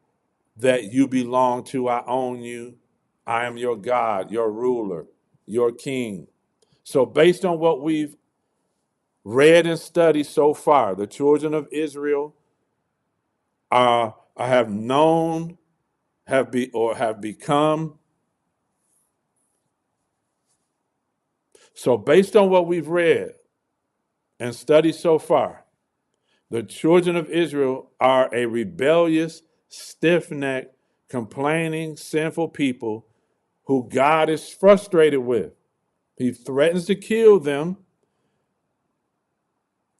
that you belong to. I own you. I am your God, your ruler, your king. So based on what we've read and studied so far, the children of Israel I have known, have become. So based on what we've read and studied so far, the children of Israel are a rebellious, stiff-necked, complaining, sinful people who God is frustrated with. He threatens to kill them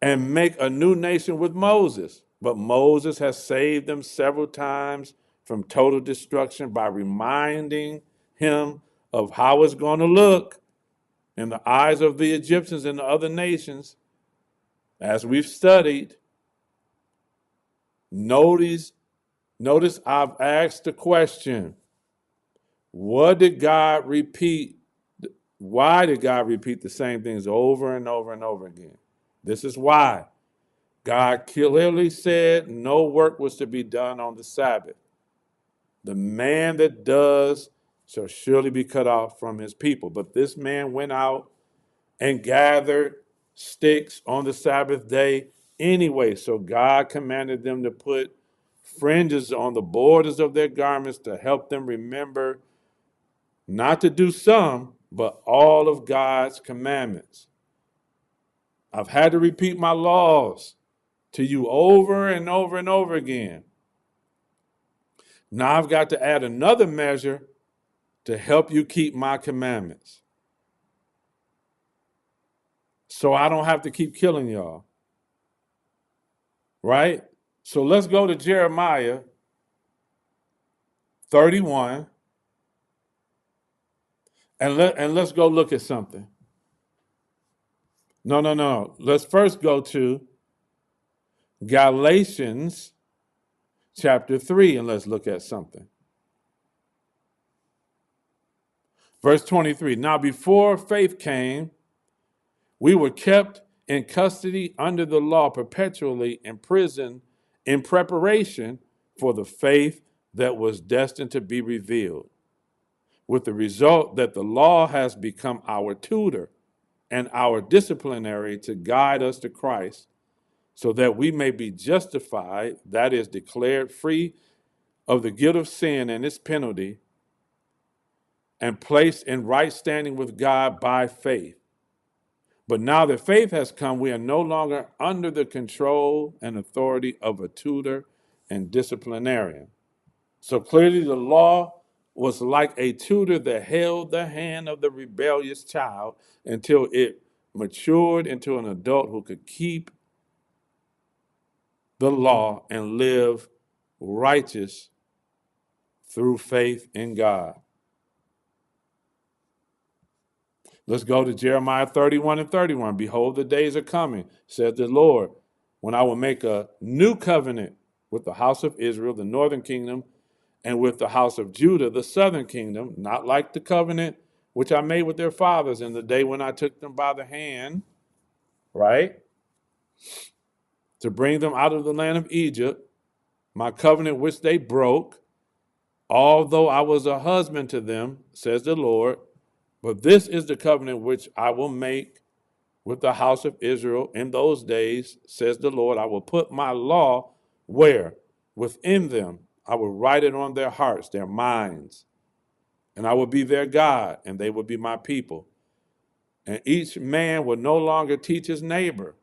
and make a new nation with Moses. But Moses has saved them several times from total destruction by reminding him of how it's going to look in the eyes of the Egyptians and the other nations. As we've studied, notice I've asked the question, what did God repeat? Why did God repeat the same things over and over and over again? This is why. God clearly said no work was to be done on the Sabbath. The man that does shall surely be cut off from his people. But this man went out and gathered sticks on the Sabbath day anyway. So God commanded them to put fringes on the borders of their garments to help them remember not to do some, but all of God's commandments. I've had to repeat my laws to you over and over and over again. Now I've got to add another measure to help you keep my commandments, so I don't have to keep killing y'all. Right? So let's go to Jeremiah 31 and let's go look at something. No. Let's first go to Galatians chapter 3 and let's look at something. Verse 23, now before faith came, we were kept in custody under the law, perpetually in prison, in preparation for the faith that was destined to be revealed, with the result that the law has become our tutor and our disciplinary to guide us to Christ, so that we may be justified, that is, declared free of the guilt of sin and its penalty, and placed in right standing with God by faith. But now that faith has come, we are no longer under the control and authority of a tutor and disciplinarian. So clearly, the law was like a tutor that held the hand of the rebellious child until it matured into an adult who could keep the law and live righteous through faith in God. Let's go to Jeremiah 31 and 31. Behold, the days are coming, says the Lord, when I will make a new covenant with the house of Israel, the northern kingdom, and with the house of Judah, the southern kingdom, not like the covenant which I made with their fathers in the day when I took them by the hand, right? To bring them out of the land of Egypt, my covenant which they broke, although I was a husband to them, says the Lord. But this is the covenant which I will make with the house of Israel in those days, says the Lord. I will put my law where? Within them. I will write it on their hearts, their minds. And I will be their God, and they will be my people. And each man will no longer teach his neighbor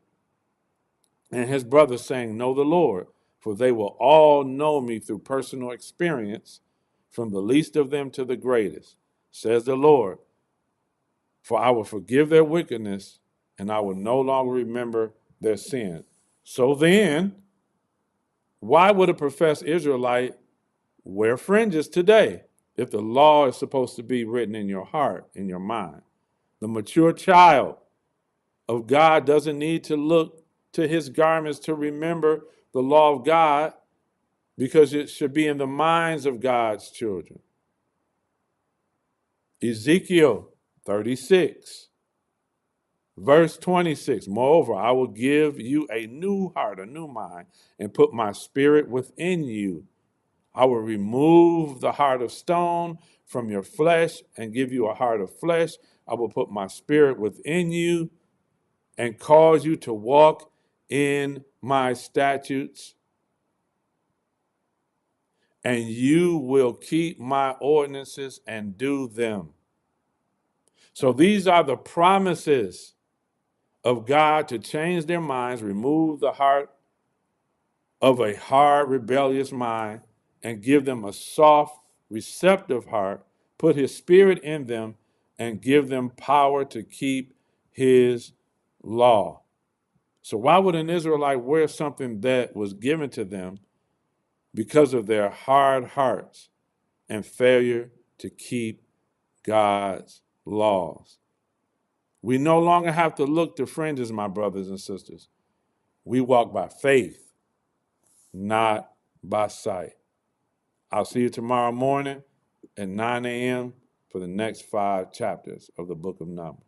and his brother, saying, know the Lord, for they will all know me through personal experience, from the least of them to the greatest, says the Lord. For I will forgive their wickedness, and I will no longer remember their sin. So then, why would a professed Israelite wear fringes today if the law is supposed to be written in your heart, in your mind? The mature child of God doesn't need to look to his garments to remember the law of God, because it should be in the minds of God's children. Ezekiel 36. Verse 26, moreover, I will give you a new heart, a new mind, and put my spirit within you. I will remove the heart of stone from your flesh and give you a heart of flesh. I will put my spirit within you and cause you to walk in my statutes, and you will keep my ordinances and do them. So these are the promises of God to change their minds, remove the heart of a hard, rebellious mind, and give them a soft, receptive heart, put his spirit in them, and give them power to keep his law. So why would an Israelite wear something that was given to them because of their hard hearts and failure to keep God's laws? We no longer have to look to fringes, my brothers and sisters. We walk by faith, not by sight. I'll see you tomorrow morning at 9 a.m. for the next 5 chapters of the book of Numbers.